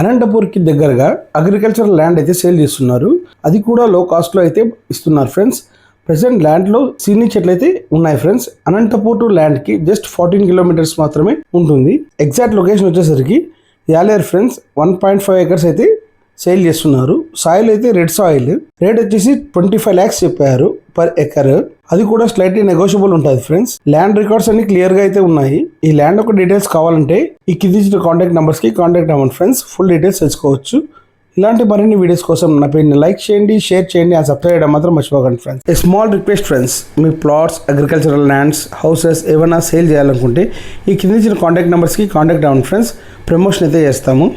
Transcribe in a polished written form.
అనంతపూర్కి దగ్గరగా agricultural land అయితే sale చేస్తున్నారు. అది కూడా లో కాస్ట్లో అయితే ఇస్తున్నారు ఫ్రెండ్స్. ప్రెసెంట్ ల్యాండ్లో సీని చెట్లు అయితే ఉన్నాయి ఫ్రెండ్స్. అనంతపూర్ టు ల్యాండ్కి జస్ట్ 14 కిలోమీటర్స్ మాత్రమే ఉంటుంది. ఎగ్జాక్ట్ లొకేషన్ వచ్చేసరికి యాలేరు ఫ్రెండ్స్. 1.5 acres అయితే సేల్ చేస్తున్నారు. సాయిల్ అయితే రెడ్ సాయిల్. రేట్ వచ్చేసి 25 lakhs చెప్పారు పర్ ఎకర్. అది కూడా స్లైట్లీ నెగోషియబుల్ ఉంటుంది ఫ్రెండ్స్. ల్యాండ్ రికార్డ్స్ అన్ని క్లియర్ గా అయితే ఉన్నాయి. ఈ ల్యాండ్ ఒక డీటెయిల్స్ కావాలంటే ఈ కింది కాంటాక్ట్ నెంబర్స్ కి కాంటాక్ట్ అవ్వండి ఫ్రెండ్స్. ఫుల్ డీటెయిల్స్ తెలుసుకోవచ్చు. ఇలాంటి మరిన్ని వీడియోస్ కోసం నా పేజ్ని లైక్ చేయండి, షేర్ చేయండి, ఆ సబ్స్క్రైబ్ చేయడం మాత్రం మర్చిపోకండి friends. A small request friends, me plots, agricultural lands, houses ఏమైనా సేల్ చేయాలనుకుంటే ఈ కింది కాంటాక్ట్ నెంబర్స్కి కాంటాక్ట్ అవ్వండి ఫ్రెండ్స్. ప్రమోషన్ అయితే చేస్తాము.